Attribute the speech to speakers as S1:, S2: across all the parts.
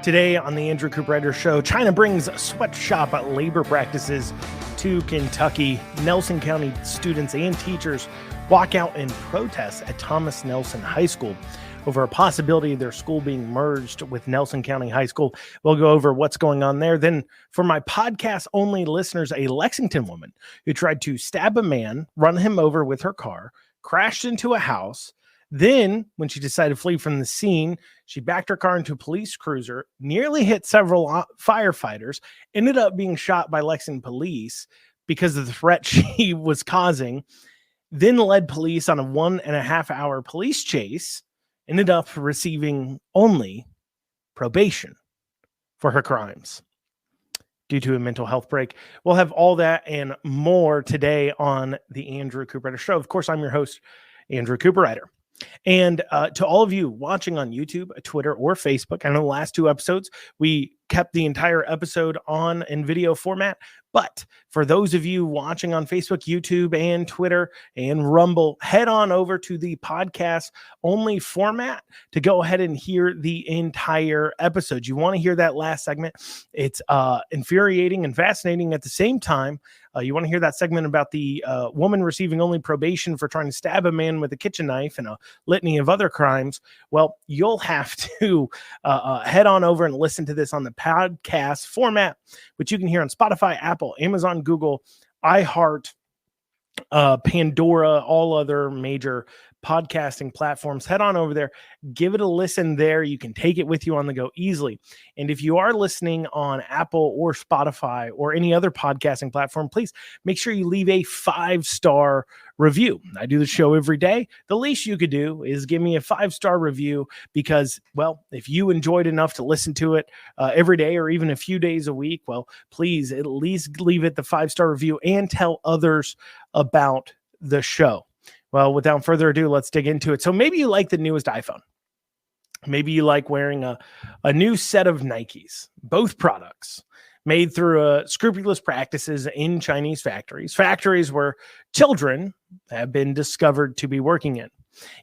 S1: Today on the Andrew Cooperrider Show, China brings sweatshop labor practices to Kentucky. Nelson County students and teachers walk out in protest at Thomas Nelson High School over a possibility of their school being merged with Nelson County High School. We'll go over what's going on there. Then for my podcast-only listeners, a Lexington woman who tried to stab a man, run him over with her car, crashed into a house. Then, when she decided to flee from the scene, she backed her car into a police cruiser, nearly hit several firefighters, ended up being shot by Lexington police because of the threat she was causing, then led police on a 1.5-hour police chase, ended up receiving only probation for her crimes due to a mental health break. We'll have all that and more today on the Andrew Cooperrider Show. Of course, I'm your host, Andrew Cooperrider. And to all of you watching on YouTube, Twitter, or Facebook, I know the last two episodes, we kept the entire episode on in video format. But for those of you watching on Facebook, YouTube, and Twitter, and Rumble, head on over to the podcast only format to go ahead and hear the entire episode. You want to hear that last segment. It's infuriating and fascinating at the same time. You want to hear that segment about the woman receiving only probation for trying to stab a man with a kitchen knife and a litany of other crimes. Well, you'll have to head on over and listen to this on the podcast format, which you can hear on Spotify, Apple, Amazon, Google, iHeart, Pandora, all other major podcasting platforms. Head on over there, give it a listen there. You can take it with you on the go easily. And if you are listening on Apple or Spotify or any other podcasting platform, please make sure you leave a 5-star review. I do the show every day. The least you could do is give me a 5-star review because, well, if you enjoyed enough to listen to it every day or even a few days a week, well, please at least leave it the 5-star review and tell others about the show. Well, without further ado, let's dig into it. So maybe you like the newest iPhone. Maybe you like wearing a new set of Nikes, both products made through scrupulous practices in Chinese factories where children have been discovered to be working in.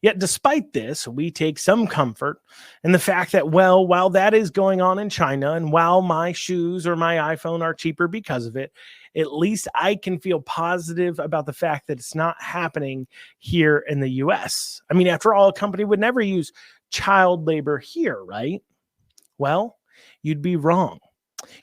S1: Yet despite this, we take some comfort in the fact that, well, while that is going on in China and while my shoes or my iPhone are cheaper because of it, at least I can feel positive about the fact that it's not happening here in the US. I mean, after all, a company would never use child labor here, right? Well, you'd be wrong.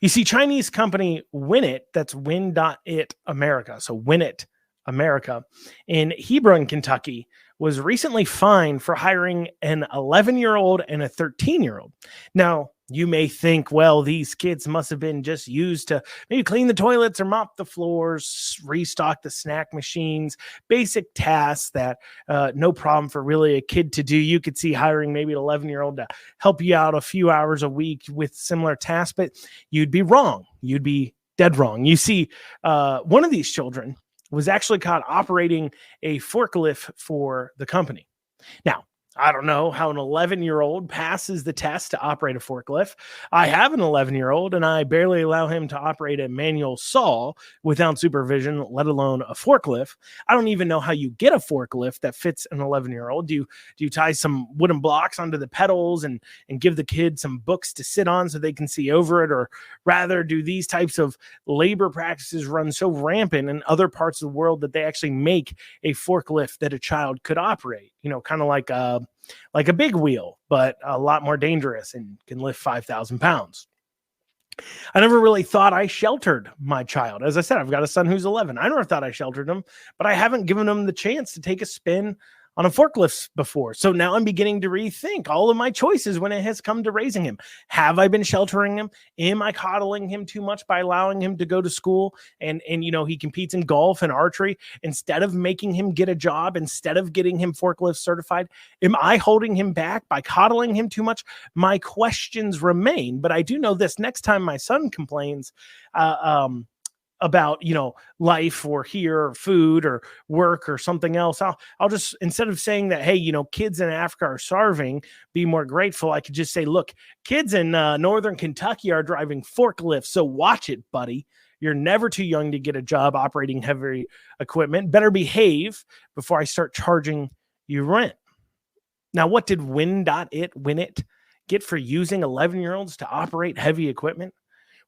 S1: You see, Chinese company Winit, that's Win.it America, so Winit America, in Hebron, Kentucky, was recently fined for hiring an 11-year-old and a 13-year-old. Now, you may think, well, these kids must have been just used to maybe clean the toilets or mop the floors, restock the snack machines, basic tasks that no problem for really a kid to do. You could see hiring maybe an 11-year-old to help you out a few hours a week with similar tasks, but you'd be wrong. You'd be dead wrong. You see, one of these children was actually caught operating a forklift for the company. Now, I don't know how an 11-year-old passes the test to operate a forklift. I have an 11-year-old, and I barely allow him to operate a manual saw without supervision, let alone a forklift. I don't even know how you get a forklift that fits an 11-year-old. Do you tie some wooden blocks onto the pedals and give the kid some books to sit on so they can see over it? Or rather, do these types of labor practices run so rampant in other parts of the world that they actually make a forklift that a child could operate? You know, kind of like a big wheel, but a lot more dangerous and can lift 5,000 pounds. I never really thought I sheltered my child. As I said, I've got a son who's 11. I never thought I sheltered him, but I haven't given him the chance to take a spin on a forklift before. So now I'm beginning to rethink all of my choices when it has come to raising him. Have I been sheltering him? Am I coddling him too much by allowing him to go to school and you know, he competes in golf and archery instead of making him get a job, instead of getting him forklift certified? Am I holding him back by coddling him too much? My questions remain, but I do know this: next time my son complains, about, you know, life or here or food or work or something else, I'll just, instead of saying that, hey, you know, kids in Africa are starving, be more grateful, I could just say, look, kids in northern Kentucky are driving forklifts, so watch it, buddy. You're never too young to get a job operating heavy equipment. Better behave before I start charging you rent. Now, what did Winit get for using 11-year-olds to operate heavy equipment?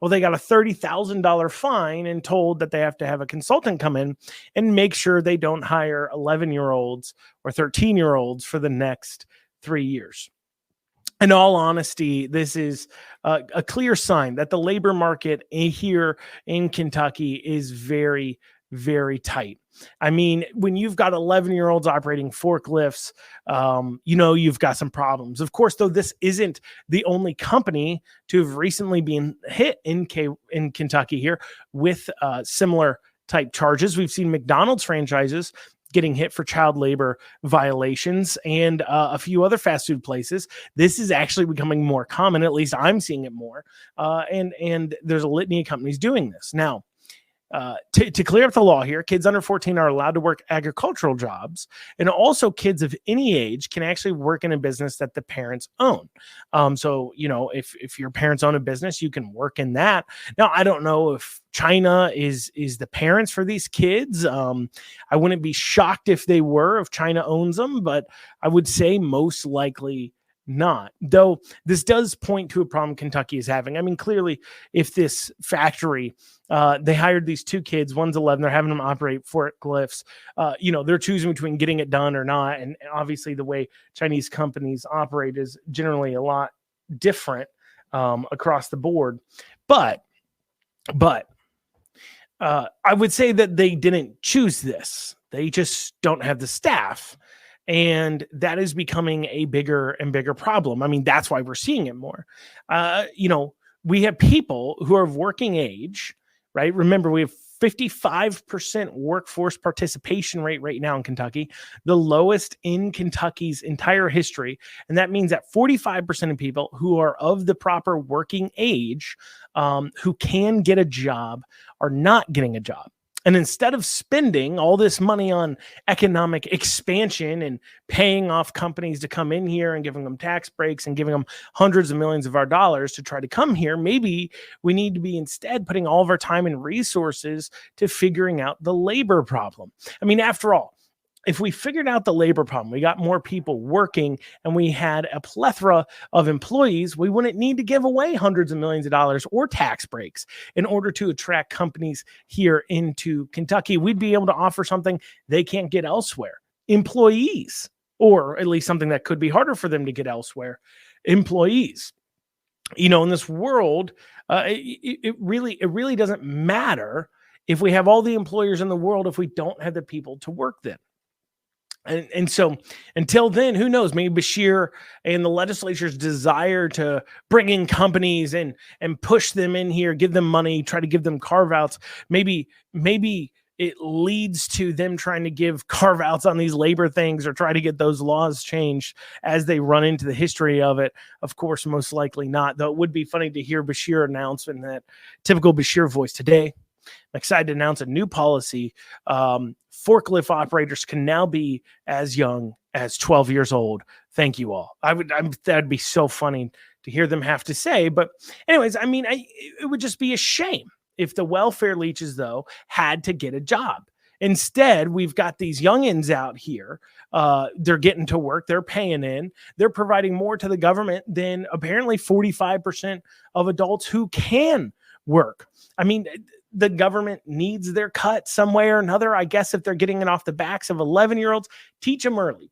S1: Well, they got a $30,000 fine and told that they have to have a consultant come in and make sure they don't hire 11-year-olds or 13-year-olds for the next 3 years. In all honesty, this is a clear sign that the labor market here in Kentucky is very, very tight. I mean, when you've got 11-year-olds operating forklifts, you've got some problems. Of course, though, this isn't the only company to have recently been hit in Kentucky here with similar type charges. We've seen McDonald's franchises getting hit for child labor violations and a few other fast food places. This is actually becoming more common. At least I'm seeing it more. And there's a litany of companies doing this. Now, to clear up the law here, kids under 14 are allowed to work agricultural jobs, and also kids of any age can actually work in a business that the parents own. So, if your parents own a business, you can work in that. Now, I don't know if China is the parents for these kids. I wouldn't be shocked if they were, if China owns them, but I would say most likely not. Though this does point to a problem Kentucky is having. I mean, clearly, if this factory, they hired these two kids, one's 11, they're having them operate forklifts, they're choosing between getting it done or not. And obviously the way Chinese companies operate is generally a lot different across the board. But I would say that they didn't choose this. They just don't have the staff. And that is becoming a bigger and bigger problem. I mean, that's why we're seeing it more. We have people who are of working age, right? Remember, we have 55% workforce participation rate right now in Kentucky, the lowest in Kentucky's entire history. And that means that 45% of people who are of the proper working age, who can get a job, are not getting a job. And instead of spending all this money on economic expansion and paying off companies to come in here and giving them tax breaks and giving them hundreds of millions of our dollars to try to come here, maybe we need to be instead putting all of our time and resources to figuring out the labor problem. I mean, after all, if we figured out the labor problem, we got more people working, and we had a plethora of employees, we wouldn't need to give away hundreds of millions of dollars or tax breaks in order to attract companies here into Kentucky. We'd be able to offer something they can't get elsewhere. Employees, or at least something that could be harder for them to get elsewhere. Employees. In this world, it really doesn't matter if we have all the employers in the world if we don't have the people to work them. And so until then, who knows, maybe Beshear and the legislature's desire to bring in companies and push them in here, give them money, try to give them carve outs. Maybe it leads to them trying to give carve outs on these labor things or try to get those laws changed as they run into the history of it. Of course, most likely not, though it would be funny to hear Beshear announce in that typical Beshear voice today. I'm excited to announce a new policy. Forklift operators can now be as young as 12 years old. Thank you all. That'd be so funny to hear them have to say. But anyways, I mean, it would just be a shame if the welfare leeches, though, had to get a job. Instead, we've got these youngins out here. They're getting to work. They're paying in. They're providing more to the government than apparently 45% of adults who can work. I mean, the government needs their cut some way or another. I guess if they're getting it off the backs of 11-year-olds, teach them early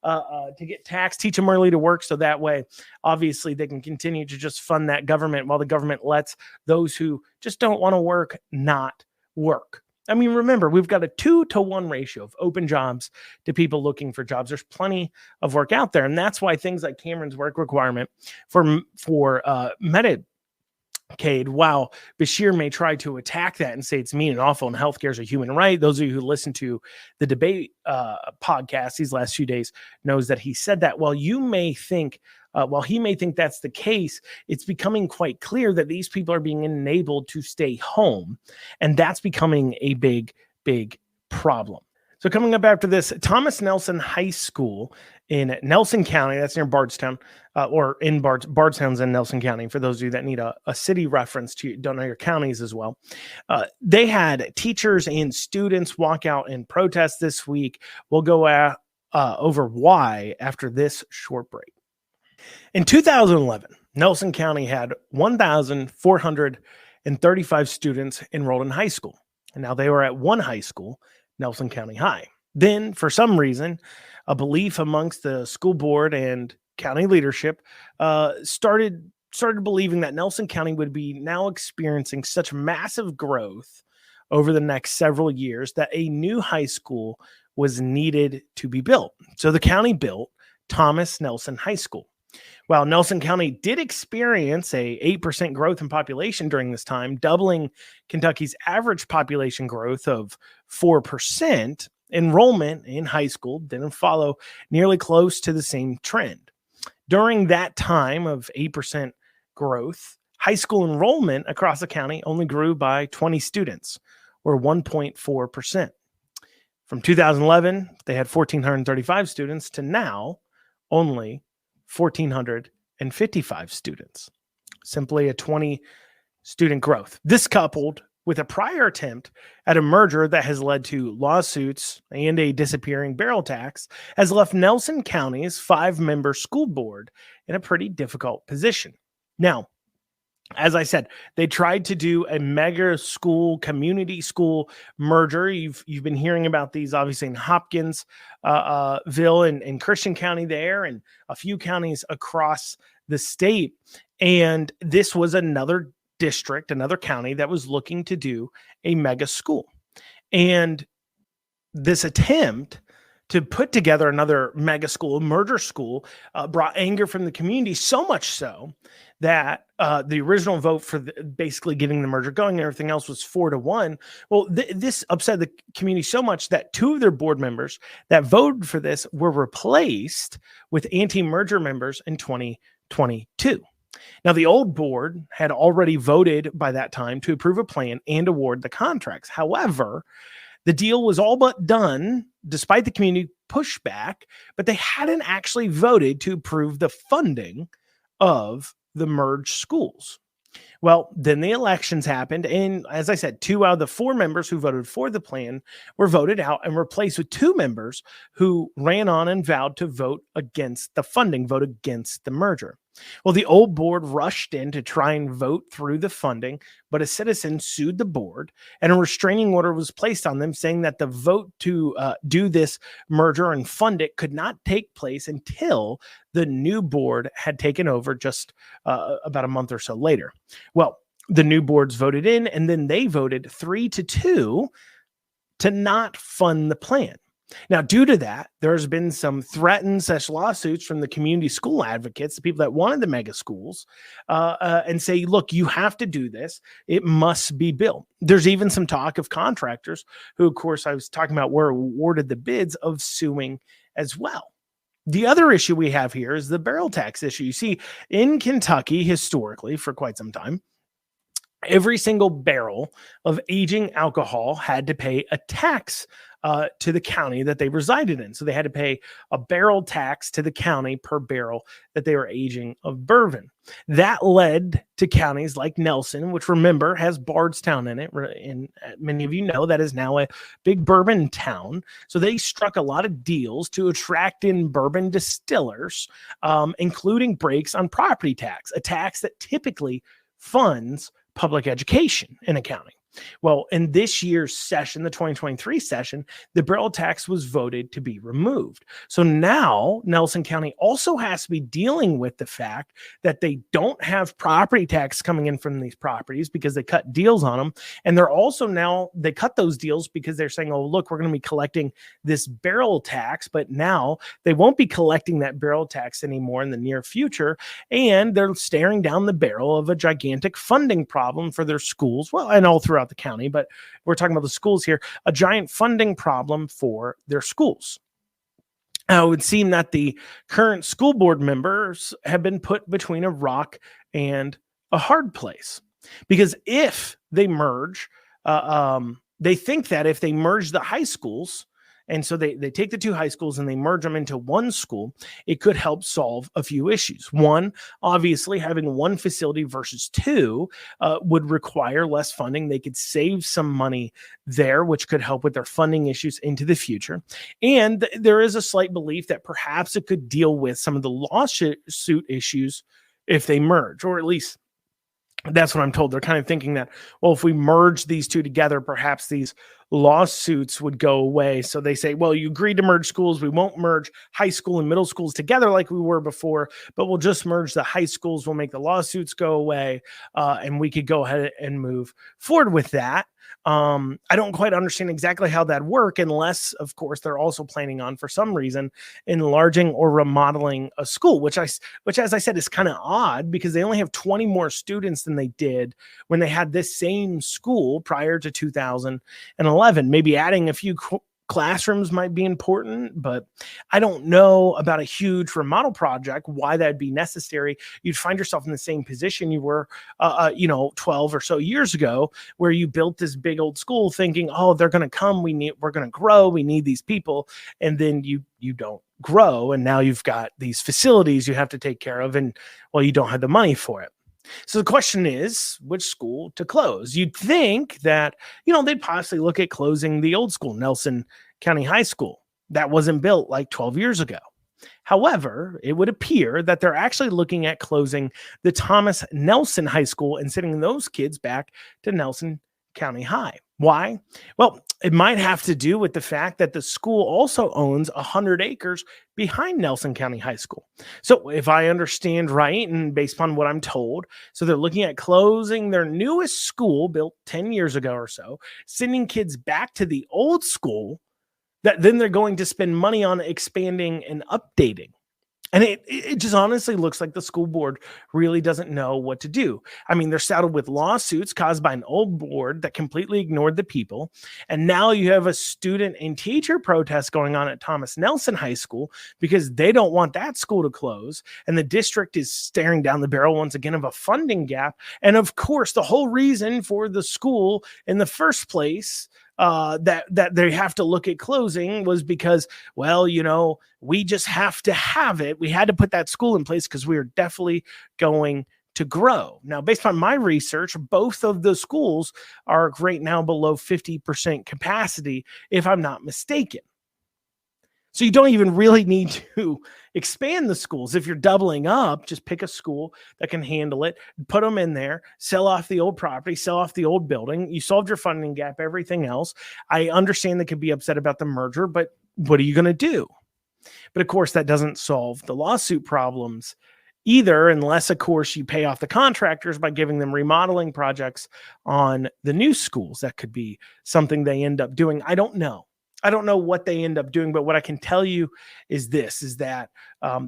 S1: to get taxed, teach them early to work. So that way, obviously, they can continue to just fund that government while the government lets those who just don't want to work not work. I mean, remember, we've got a 2-to-1 ratio of open jobs to people looking for jobs. There's plenty of work out there. And that's why things like Cameron's work requirement for Medicaid, while Beshear may try to attack that and say it's mean and awful and healthcare is a human right, those of you who listen to the debate podcast these last few days knows that he said that. While he may think that's the case, it's becoming quite clear that these people are being enabled to stay home, and that's becoming a big, big problem. So coming up after this, Thomas Nelson High School in Nelson County, that's near Bardstown, or in Bardstown's in Nelson County, for those of you that need a city reference to don't know your counties as well. They had teachers and students walk out and protest this week. We'll go over why after this short break. In 2011, Nelson County had 1,435 students enrolled in high school. And now they were at one high school, Nelson County High. Then, for some reason, a belief amongst the school board and county leadership started believing that Nelson County would be now experiencing such massive growth over the next several years that a new high school was needed to be built. So the county built Thomas Nelson High School. While Nelson County did experience a 8% growth in population during this time, doubling Kentucky's average population growth of 4%, enrollment in high school didn't follow nearly close to the same trend. During that time of 8% growth, high school enrollment across the county only grew by 20 students, or 1.4%. From 2011, they had 1,435 students to now only 1,455 students. Simply a 20 student growth. This coupled with a prior attempt at a merger that has led to lawsuits and a disappearing barrel tax has left Nelson County's 5-member school board in a pretty difficult position. Now, as I said, they tried to do a mega school, community school merger. You've been hearing about these, obviously, in Hopkinsville and Christian County there, and a few counties across the state. And this was another district, another county that was looking to do a mega school. And this attempt to put together another mega school, merger school, brought anger from the community, so much so that the original vote for basically getting the merger going and everything else was 4-1. Well, this upset the community so much that 2 of their board members that voted for this were replaced with anti-merger members in 2022. Now, the old board had already voted by that time to approve a plan and award the contracts. However, the deal was all but done despite the community pushback, but they hadn't actually voted to approve the funding of the merged schools. Well, then the elections happened, and as I said, 2 out of the 4 members who voted for the plan were voted out and replaced with 2 members who ran on and vowed to vote against the funding, vote against the merger. Well, the old board rushed in to try and vote through the funding, but a citizen sued the board, and a restraining order was placed on them saying that the vote to do this merger and fund it could not take place until the new board had taken over just about a month or so later. Well, the new boards voted in, and then they voted 3-2 to not fund the plan. Now, due to that, there's been some threatened lawsuits from the community school advocates, the people that wanted the mega schools, and say, look, you have to do this. It must be built. There's even some talk of contractors who, of course, I was talking about were awarded the bids of suing as well. The other issue we have here is the barrel tax issue. You see, in Kentucky, historically, for quite some time, every single barrel of aging alcohol had to pay a tax to the county that they resided in. So they had to pay a barrel tax to the county per barrel that they were aging of bourbon. That led to counties like Nelson, which, remember, has Bardstown in it. And many of you know that is now a big bourbon town. So they struck a lot of deals to attract in bourbon distillers, including breaks on property tax, a tax that typically funds public education in a county. Well, in this year's session, the 2023 session, the barrel tax was voted to be removed. So now Nelson County also has to be dealing with the fact that they don't have property tax coming in from these properties because they cut deals on them. And they're also now, they cut those deals because they're saying, oh, look, we're going to be collecting this barrel tax, but now they won't be collecting that barrel tax anymore in the near future. And they're staring down the barrel of a gigantic funding problem for their schools. Well, and all throughout the county, but we're talking about the schools here, a giant funding problem for their schools. Now, it would seem that the current school board members have been put between a rock and a hard place, because if they merge, they think that if they merge the high schools And so they take the two high schools and they merge them into one school. It could help solve a few issues. One, obviously, having one facility versus two would require less funding. They could save some money there, which could help with their funding issues into the future. And there is a slight belief that perhaps it could deal with some of the lawsuit issues if they merge, or at least that's what I'm told. They're kind of thinking that, well, if we merge these two together, perhaps these lawsuits would go away. So they say, well, you agreed to merge schools. We won't merge high school and middle schools together like we were before, but we'll just merge the high schools. We'll make the lawsuits go away, and we could go ahead and move forward with that. I don't quite understand exactly how that work, unless, of course, they're also planning on, for some reason, enlarging or remodeling a school, which, as I said, is kind of odd because they only have 20 more students than they did when they had this same school prior to 2011. Maybe adding a few classrooms might be important, but I don't know about a huge remodel project, why that'd be necessary. You'd find yourself in the same position you were, 12 or so years ago, where you built this big old school thinking, oh, they're going to come. We're going to grow. We need these people. And then you don't grow. And now you've got these facilities you have to take care of. And well, you don't have the money for it. So the question is, which school to close? You'd think that, they'd possibly look at closing the old school, Nelson County High School. That wasn't built like 12 years ago. However, it would appear that they're actually looking at closing the Thomas Nelson High School and sending those kids back to Nelson County High. Why? Well, it might have to do with the fact that the school also owns 100 acres behind Nelson County High School. So if I understand right, and based upon what I'm told, so they're looking at closing their newest school built 10 years ago or so, sending kids back to the old school that then they're going to spend money on expanding and updating. And it just honestly looks like the school board really doesn't know what to do. I mean, they're saddled with lawsuits caused by an old board that completely ignored the people. And now you have a student and teacher protest going on at Thomas Nelson High School because they don't want that school to close. And the district is staring down the barrel once again of a funding gap. And of course, the whole reason for the school in the first place that they have to look at closing was because, well, we just have to have it. We had to put that school in place because we are definitely going to grow. Now, based on my research, both of the schools are right now below 50% capacity, if I'm not mistaken. So you don't even really need to expand the schools. If you're doubling up, just pick a school that can handle it, put them in there, sell off the old property, sell off the old building. You solved your funding gap, everything else. I understand they could be upset about the merger, but what are you going to do? But of course, that doesn't solve the lawsuit problems either, unless, of course, you pay off the contractors by giving them remodeling projects on the new schools. That could be something they end up doing. I don't know. I don't know what they end up doing, but what I can tell you is that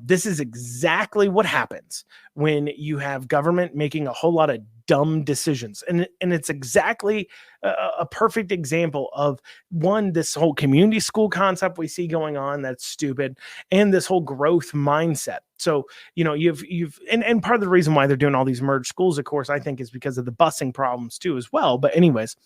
S1: this is exactly what happens when you have government making a whole lot of dumb decisions. And it's exactly a perfect example of, one, this whole community school concept we see going on that's stupid, and this whole growth mindset. So, and part of the reason why they're doing all these merged schools, of course, I think is because of the busing problems too, as well. But anyways,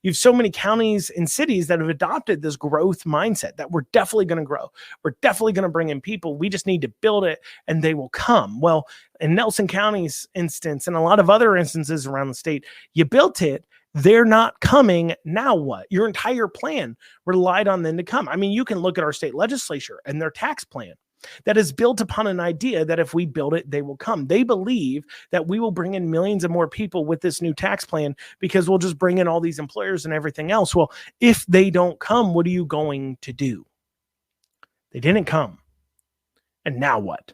S1: you have so many counties and cities that have adopted this growth mindset that we're definitely going to grow. We're definitely going to bring in people. We just need to build it and they will come. Well, in Nelson County's instance, and a lot of other instances around the state, you built it. They're not coming. Now what? Your entire plan relied on them to come. I mean, you can look at our state legislature and their tax plan that is built upon an idea that if we build it, they will come. They believe that we will bring in millions of more people with this new tax plan because we'll just bring in all these employers and everything else. Well, if they don't come, what are you going to do? They didn't come. And now what?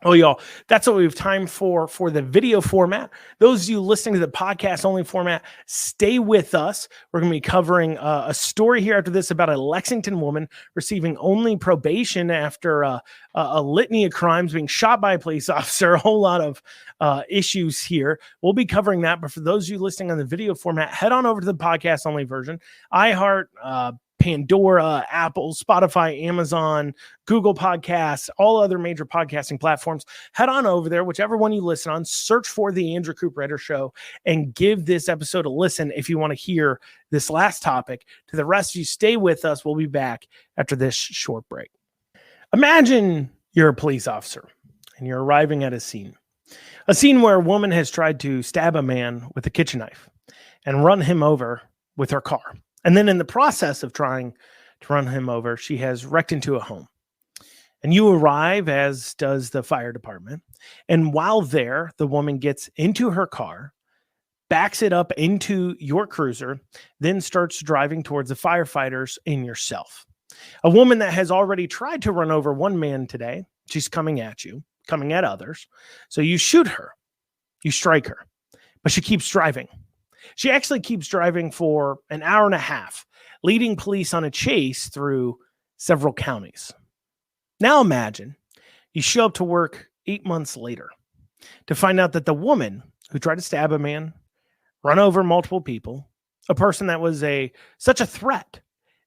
S1: Oh, y'all, that's what we have time for the video format. Those of you listening to the podcast only format, stay with us. We're going to be covering a story here after this about a Lexington woman receiving only probation after a litany of crimes, being shot by a police officer, a whole lot of issues here. We'll be covering that. But for those of you listening on the video format, head on over to the podcast only version, iHeart, Pandora, Apple, Spotify, Amazon, Google Podcasts, all other major podcasting platforms. Head on over there, whichever one you listen on, search for The Andrew Cooperrider Show and give this episode a listen if you want to hear this last topic. To the rest of you, stay with us. We'll be back after this short break. Imagine you're a police officer and you're arriving at a scene where a woman has tried to stab a man with a kitchen knife and run him over with her car. And then in the process of trying to run him over, she has wrecked into a home. And you arrive, as does the fire department. And while there, the woman gets into her car, backs it up into your cruiser, then starts driving towards the firefighters and yourself. A woman that has already tried to run over one man today. She's coming at you, coming at others. So you shoot her, you strike her, but she keeps driving. She actually keeps driving for an hour and a half, leading police on a chase through several counties. Now imagine you show up to work 8 months later to find out that the woman who tried to stab a man, run over multiple people, a person that was such a threat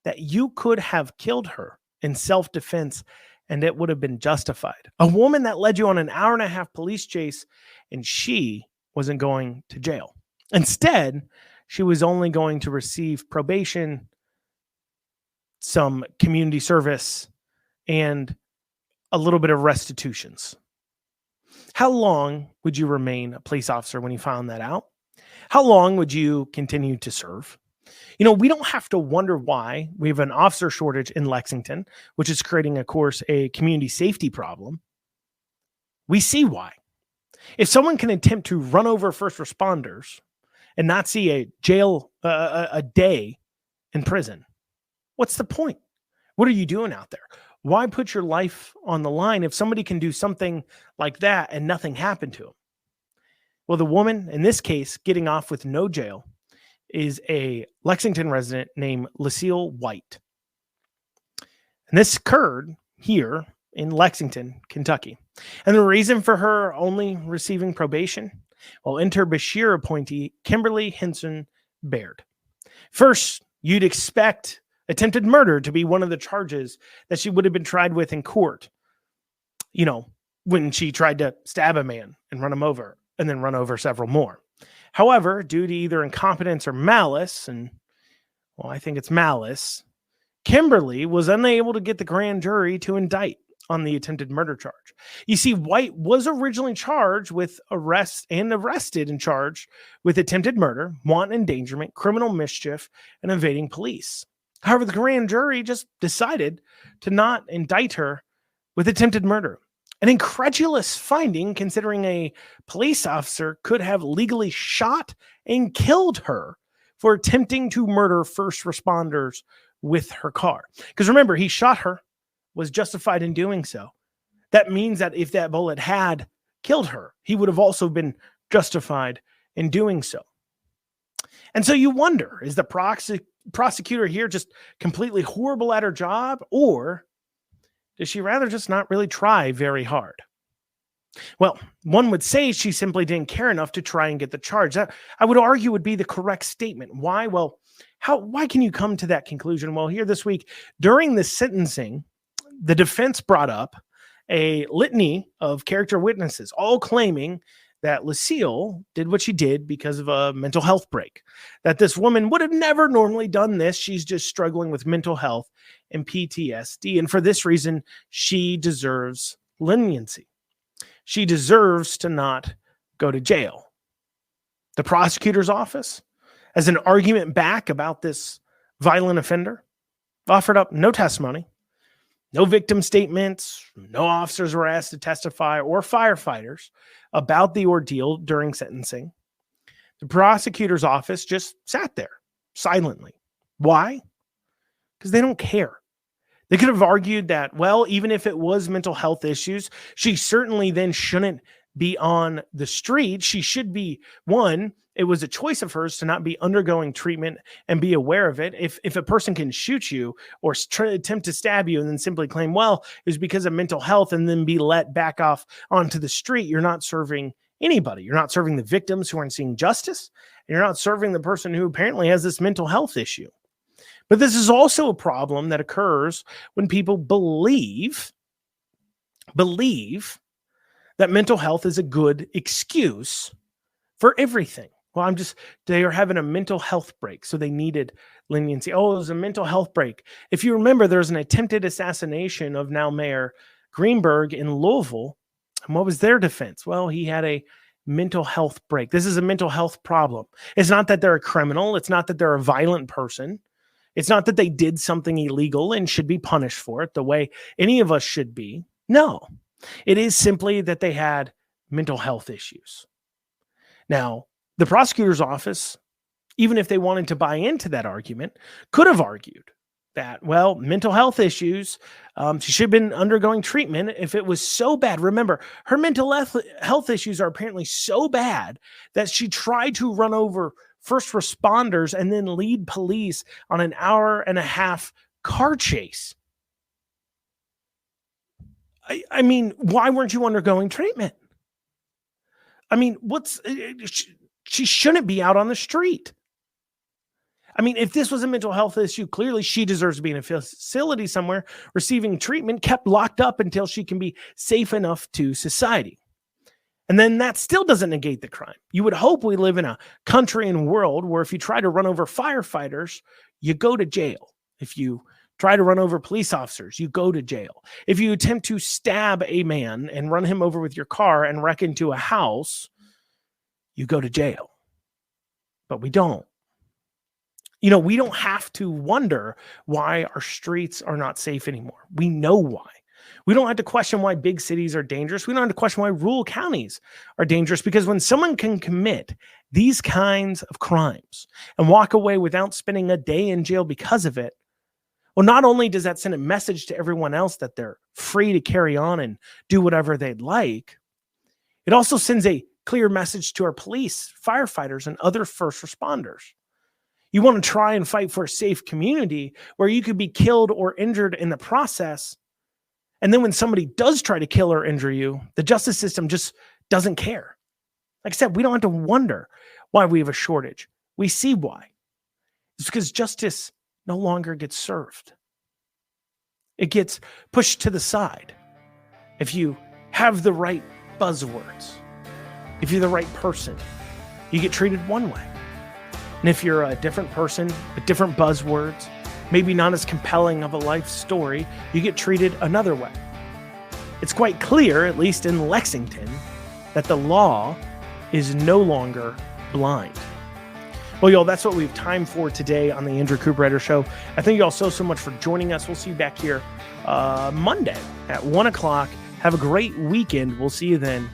S1: that you could have killed her in self-defense and it would have been justified. A woman that led you on an hour and a half police chase and she wasn't going to jail. Instead, she was only going to receive probation, some community service, and a little bit of restitutions. How long would you remain a police officer when you found that out? How long would you continue to serve? We don't have to wonder why we have an officer shortage in Lexington, which is creating, of course, a community safety problem. We see why. If someone can attempt to run over first responders and not see a jail, a day in prison, what's the point? What are you doing out there? Why put your life on the line if somebody can do something like that and nothing happened to them? Well, the woman, in this case, getting off with no jail is a Lexington resident named Lucille White. And this occurred here in Lexington, Kentucky. And the reason for her only receiving probation? Well, enter Bashir appointee Kimberly Henson Baird. First, you'd expect attempted murder to be one of the charges that she would have been tried with in court. When she tried to stab a man and run him over and then run over several more. However, due to either incompetence or malice, and I think it's malice, Kimberly was unable to get the grand jury to indict on the attempted murder charge. You see, White was originally charged with arrested and charged with attempted murder, wanton endangerment, criminal mischief, and evading police. However, the grand jury just decided to not indict her with attempted murder. An incredulous finding, considering a police officer could have legally shot and killed her for attempting to murder first responders with her car. Because remember, he shot her, was justified in doing so. That means that if that bullet had killed her, he would have also been justified in doing so. And so you wonder, is the prosecutor here just completely horrible at her job, or does she rather just not really try very hard? Well, one would say she simply didn't care enough to try and get the charge. That, I would argue, would be the correct statement. Why? Well, why can you come to that conclusion? Well, here this week, during the sentencing, the defense brought up a litany of character witnesses, all claiming that Lucille did what she did because of a mental health break, that this woman would have never normally done this. She's just struggling with mental health and PTSD. And for this reason, she deserves leniency. She deserves to not go to jail. The prosecutor's office, as an argument back about this violent offender, offered up no testimony, no victim statements, no officers were asked to testify, or firefighters about the ordeal during sentencing. The prosecutor's office just sat there silently. Why? Because they don't care. They could have argued that, well, even if it was mental health issues, she certainly then shouldn't be on the street. She should be, one, it was a choice of hers to not be undergoing treatment and be aware of it. If a person can shoot you or attempt to stab you and then simply claim, well, it was because of mental health, and then be let back off onto the street, you're not serving anybody. You're not serving the victims who aren't seeing justice, and you're not serving the person who apparently has this mental health issue. But this is also a problem that occurs when people believe that mental health is a good excuse for everything. Well, they are having a mental health break, so they needed leniency. Oh, it was a mental health break. If you remember, there's an attempted assassination of now Mayor Greenberg in Louisville. And what was their defense? Well, he had a mental health break. This is a mental health problem. It's not that they're a criminal. It's not that they're a violent person. It's not that they did something illegal and should be punished for it the way any of us should be. No, it is simply that they had mental health issues. Now, the prosecutor's office, even if they wanted to buy into that argument, could have argued that, well, mental health issues, she should have been undergoing treatment if it was so bad. Remember, her mental health issues are apparently so bad that she tried to run over first responders and then lead police on an 1.5-hour car chase. I mean, why weren't you undergoing treatment? I mean, she shouldn't be out on the street. I mean, if this was a mental health issue, clearly she deserves to be in a facility somewhere receiving treatment, kept locked up until she can be safe enough to society. And then that still doesn't negate the crime. You would hope we live in a country and world where if you try to run over firefighters, you go to jail. If you try to run over police officers, you go to jail. If you attempt to stab a man and run him over with your car and wreck into a house, you go to jail. But we don't. You know, we don't have to wonder why our streets are not safe anymore. We know why. We don't have to question why big cities are dangerous. We don't have to question why rural counties are dangerous, because when someone can commit these kinds of crimes and walk away without spending a day in jail because of it, well, not only does that send a message to everyone else that they're free to carry on and do whatever they'd like, it also sends a clear message to our police, firefighters, and other first responders. You want to try and fight for a safe community where you could be killed or injured in the process. And then when somebody does try to kill or injure you, the justice system just doesn't care. Like I said, we don't have to wonder why we have a shortage. We see why. It's because justice no longer gets served. It gets pushed to the side. If you have the right buzzwords, if you're the right person, you get treated one way. And if you're a different person with different buzzwords, maybe not as compelling of a life story, you get treated another way. It's quite clear, at least in Lexington, that the law is no longer blind. Well, y'all, that's what we have time for today on the Andrew Cooperrider Show. I thank you all so much for joining us. We'll see you back here Monday at 1 o'clock. Have a great weekend. We'll see you then.